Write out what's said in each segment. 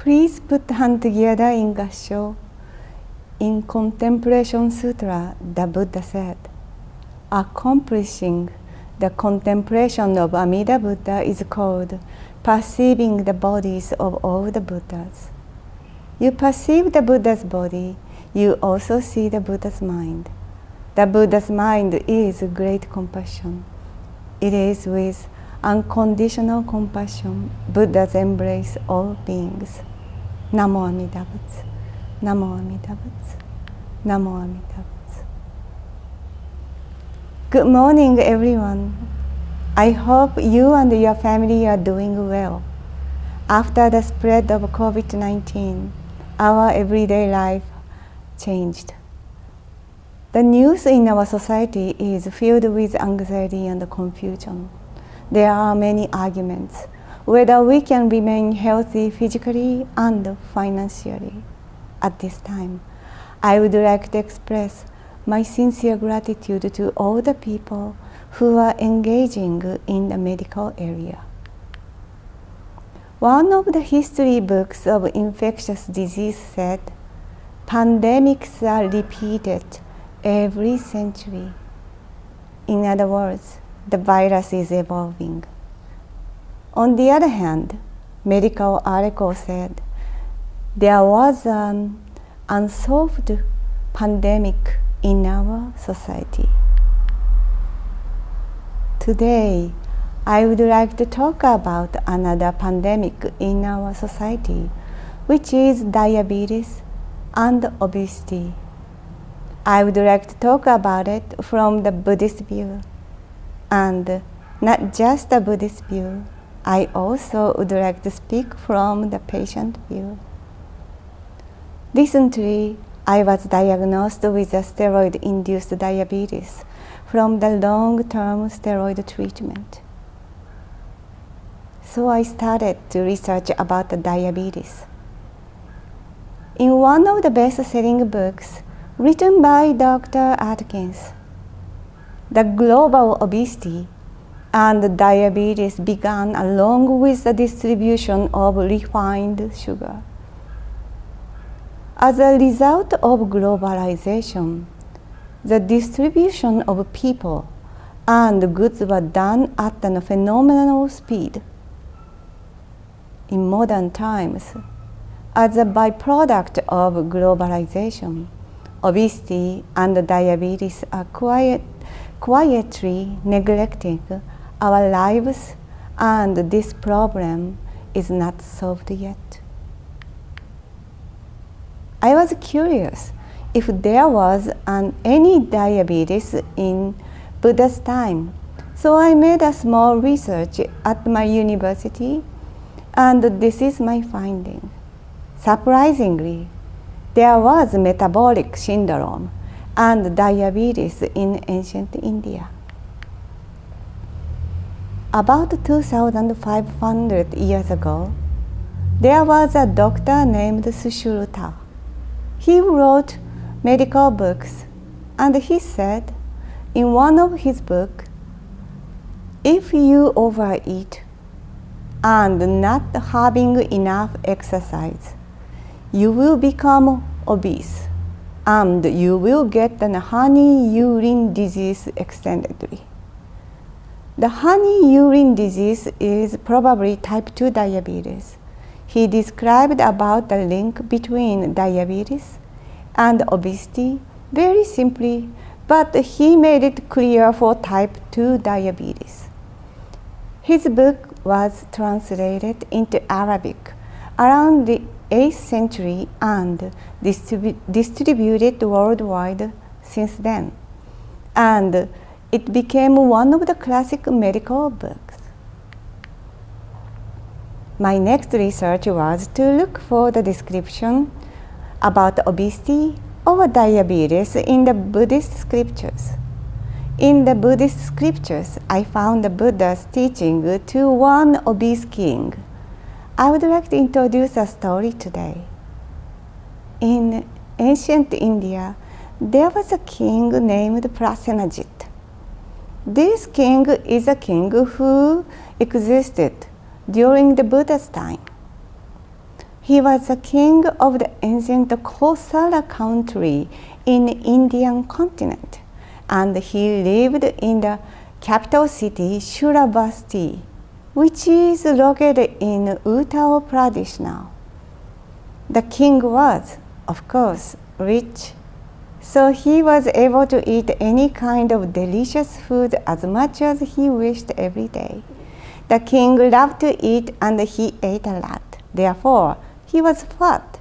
Please put hand together in Gassho. In Contemplation Sutra, the Buddha said, accomplishing the contemplation of Amida Buddha is called perceiving the bodies of all the Buddhas. You perceive the Buddha's body, you also see the Buddha's mind. The Buddha's mind is great compassion. It is with unconditional compassion Buddhas embrace all beings. Namo Amida Butsu, Namo Amida Butsu, Namo Amida Butsu. Good morning, everyone. I hope you and your family are doing well. After the spread of COVID-19, our everyday life changed. The news in our society is filled with anxiety and confusion. There are many arguments whether we can remain healthy physically and financially. At this time, I would like to express my sincere gratitude to all the people who are engaging in the medical area. One of the history books of infectious disease said, pandemics are repeated every century. In other words, the virus is evolving. On the other hand, medical article said there was an unsolved pandemic in our society. Today, I would like to talk about another pandemic in our society, which is diabetes and obesity. I would like to talk about it from the Buddhist view. And not just the Buddhist view, I also would like to speak from the patient view. Recently, I was diagnosed with a steroid-induced diabetes from the long-term steroid treatment. So I started to research about the diabetes. In one of the best-selling books written by Dr. Atkins, the global obesity and diabetes began along with the distribution of refined sugar. As a result of globalization, the distribution of people and goods were done at a phenomenal speed. In modern times, as a byproduct of globalization, obesity and diabetes are quietly neglecting our lives, and this problem is not solved yet. I was curious if there was any diabetes in Buddha's time, so I made a small research at my university, and this is my finding. Surprisingly, there was metabolic syndrome and diabetes in ancient India. About 2,500 years ago, there was a doctor named Sushruta. He wrote medical books, and he said in one of his books, if you overeat and not having enough exercise, you will become obese, and you will get the honey urine disease extendedly. The honey urine disease is probably type 2 diabetes. He described about the link between diabetes and obesity very simply, but he made it clear for type 2 diabetes. His book was translated into Arabic around the 8th century and distributed worldwide since then. And it became one of the classic medical books. My next research was to look for the description about obesity or diabetes in the Buddhist scriptures. In the Buddhist scriptures, I found the Buddha's teaching to one obese king. I would like to introduce a story today. In ancient India, there was a king named Prasenajit. This king is a king who existed during the Buddha's time. He was the king of the ancient Kosala country in the Indian continent, and he lived in the capital city Shravasti, which is located in Uttar Pradesh now. The king was, of course, rich, so he was able to eat any kind of delicious food as much as he wished every day. The king loved to eat and he ate a lot. Therefore, he was fat.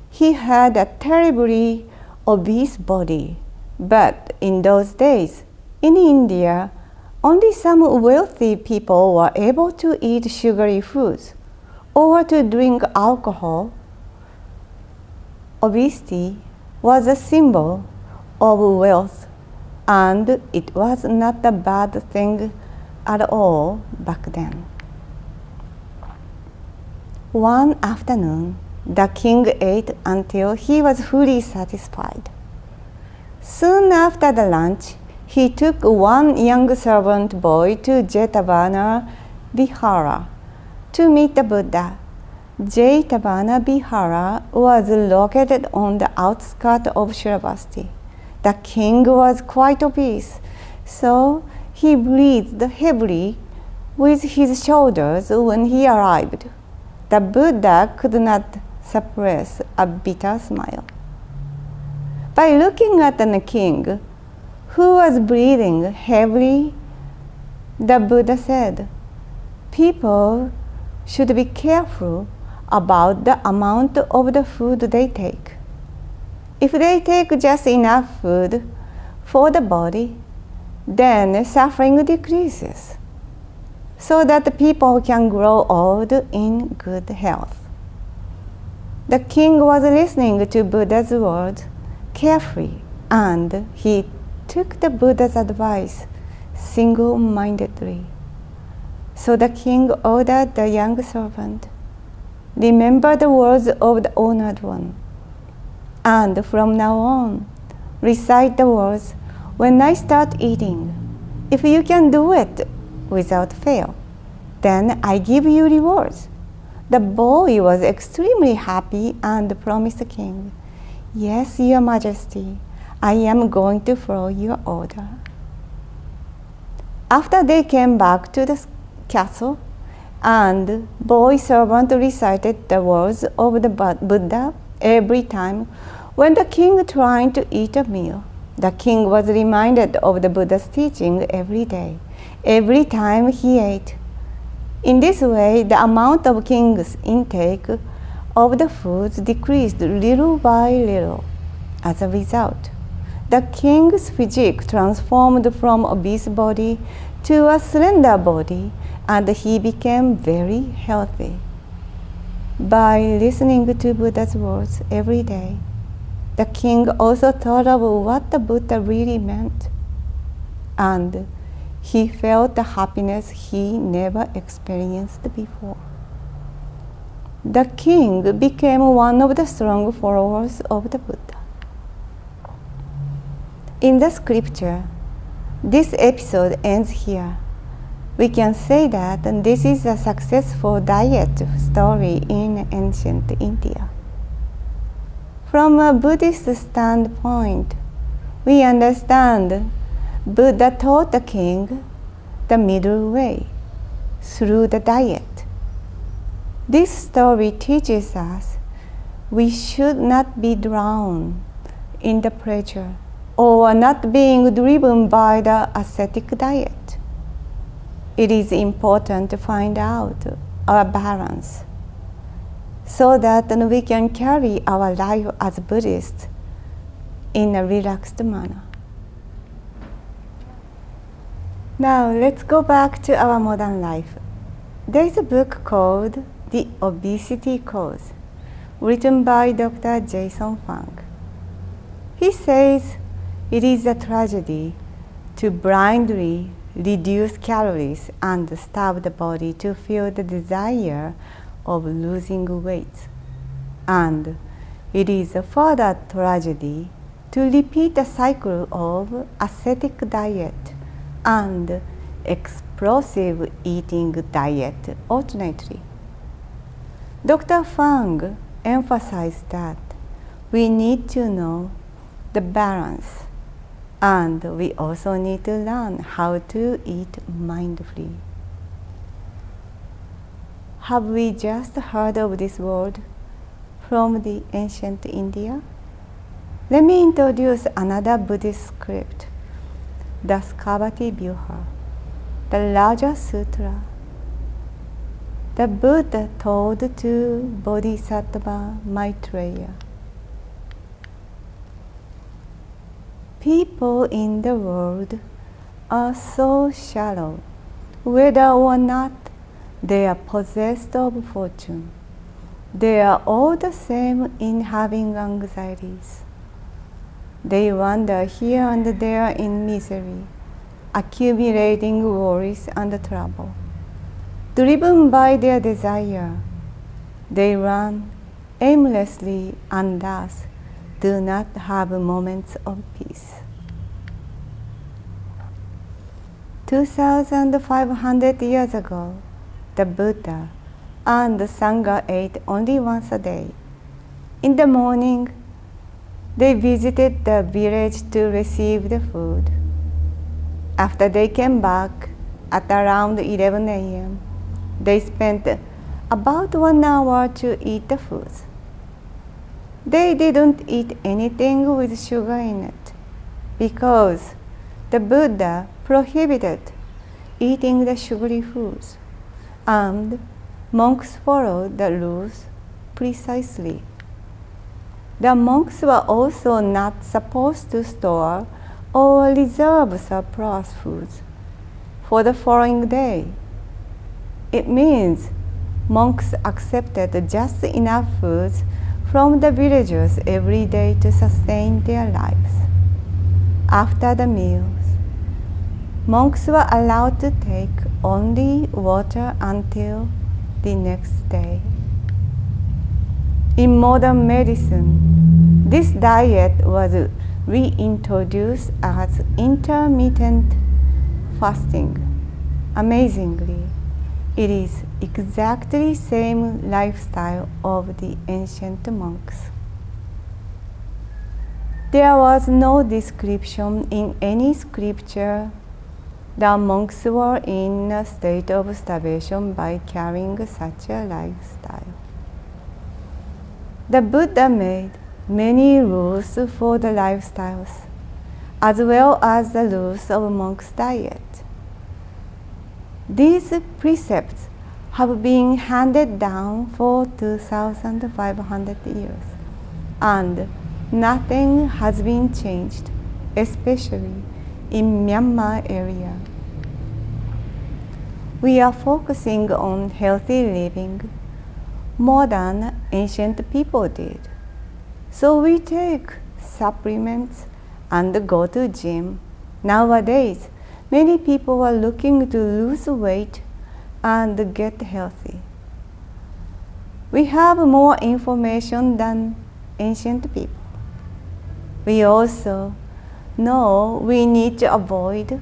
He had a terribly obese body, but in those days, in India, only some wealthy people were able to eat sugary foods or to drink alcohol. Obesity was a symbol of wealth, and it was not a bad thing at all back then. One afternoon, the king ate until he was fully satisfied. Soon after the lunch, he took one young servant boy to Jetavana Vihara to meet the Buddha. Jetavana Vihara was located on the outskirts of Shravasti. The king was quite obese, so he breathed heavily with his shoulders when he arrived. The Buddha could not suppress a bitter smile. By looking at the king, who was breathing heavily, the Buddha said, "People should be careful about the amount of the food they take. If they take just enough food for the body, then suffering decreases, so that people can grow old in good health." The king was listening to Buddha's words carefully, and he took the Buddha's advice single-mindedly. So the king ordered the young servant, "Remember the words of the honored one, and from now on, recite the words when I start eating. If you can do it without fail, then I give you rewards." The boy was extremely happy and promised the king, "Yes, Your Majesty, I am going to follow your order." After they came back to the castle, and boy servant recited the words of the Buddha every time when the king tried to eat a meal. The king was reminded of the Buddha's teaching every day, every time he ate. In this way, the amount of king's intake of the foods decreased little by little. As a result, the king's physique transformed from obese body to a slender body, and he became very healthy. By listening to Buddha's words every day, the king also thought of what the Buddha really meant, and he felt the happiness he never experienced before. The king became one of the strong followers of the Buddha. In the scripture, this episode ends here. We can say that this is a successful diet story in ancient India. From a Buddhist standpoint, we understand Buddha taught the king the middle way through the diet. This story teaches us we should not be drowned in the pleasure or not being driven by the ascetic diet. It is important to find out our balance so that we can carry our life as Buddhists in a relaxed manner. Now let's go back to our modern life. There is a book called The Obesity Course, written by Dr. Jason Fung. He says it is a tragedy to blindly reduce calories and starve the body to feel the desire of losing weight. And it is a further tragedy to repeat the cycle of ascetic diet and explosive eating diet alternately. Dr. Fang emphasized that we need to know the balance, and we also need to learn how to eat mindfully. Have we just heard of this word from the ancient India? Let me introduce another Buddhist script, the Skavati Vyuha, the larger sutra. The Buddha told to Bodhisattva Maitreya, people in the world are so shallow, whether or not they are possessed of fortune. They are all the same in having anxieties. They wander here and there in misery, accumulating worries and trouble. Driven by their desire, they run aimlessly and thus do not have moments of peace. 2,500 years ago, the Buddha and the Sangha ate only once a day. In the morning, they visited the village to receive the food. After they came back at around 11 a.m., they spent about 1 hour to eat the food. They didn't eat anything with sugar in it because the Buddha prohibited eating the sugary foods, and monks followed the rules precisely. The monks were also not supposed to store or reserve surplus foods for the following day. It means monks accepted just enough foods from the villagers every day to sustain their lives. After the meals, monks were allowed to take only water until the next day. In modern medicine, this diet was reintroduced as intermittent fasting. Amazingly, it is exactly the same lifestyle of the ancient monks. There was no description in any scripture that monks were in a state of starvation by carrying such a lifestyle. The Buddha made many rules for the lifestyles, as well as the rules of monks' diet. These precepts have been handed down for 2,500 years, and nothing has been changed, especially in Myanmar area. We are focusing on healthy living more than ancient people did. So we take supplements and go to gym. Nowadays, many people are looking to lose weight and get healthy. We have more information than ancient people. We also know we need to avoid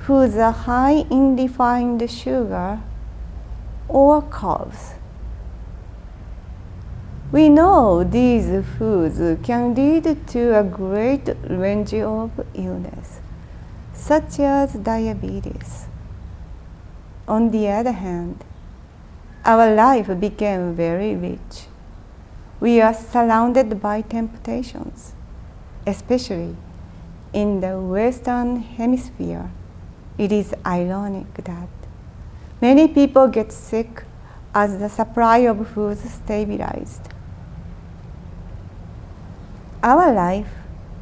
foods are high in refined sugar or carbs. We know these foods can lead to a great range of illness, such as diabetes. On the other hand, our life became very rich. We are surrounded by temptations, especially in the Western Hemisphere. It is ironic that many people get sick as the supply of food stabilized. Our life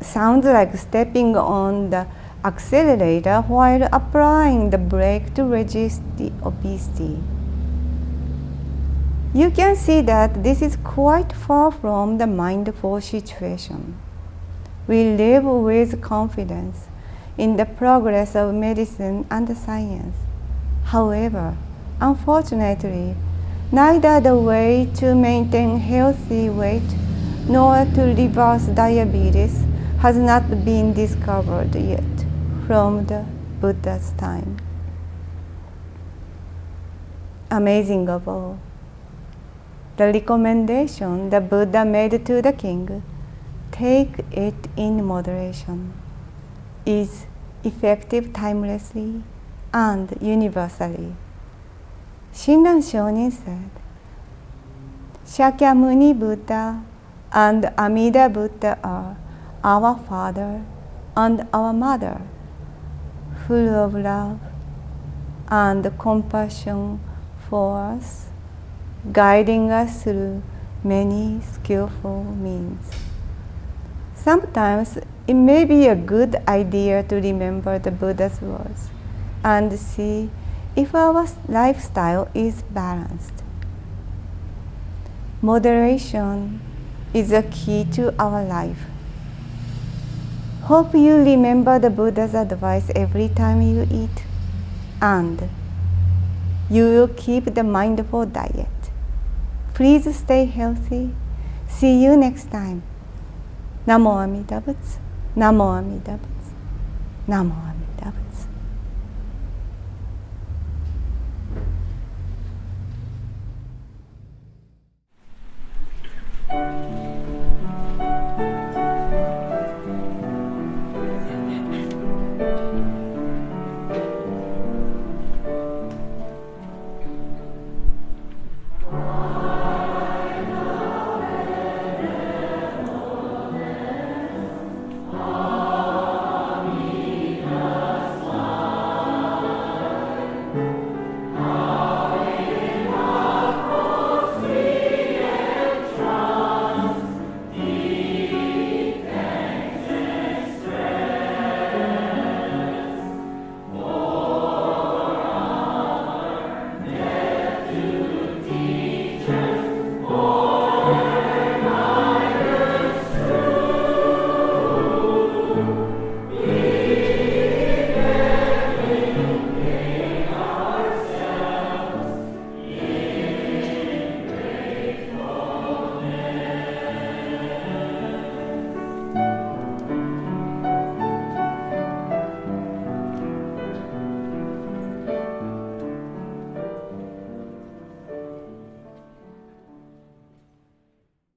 sounds like stepping on the accelerator while applying the brake to resist the obesity. You can see that this is quite far from the mindful situation. We live with confidence in the progress of medicine and science. However, unfortunately, neither the way to maintain healthy weight nor to reverse diabetes has not been discovered yet from the Buddha's time. Amazing of all, the recommendation the Buddha made to the king, take it in moderation, is effective timelessly and universally. Shinran Shonin said, Shakyamuni Buddha and Amida Buddha are our father and our mother, full of love and compassion for us, guiding us through many skillful means. Sometimes it may be a good idea to remember the Buddha's words and see if our lifestyle is balanced. Moderation is a key to our life. Hope you remember the Buddha's advice every time you eat, and you will keep the mindful diet. Please stay healthy. See you next time. Namo Amida Butsu. Namo Amida Butsu. Namo Amida Butsu.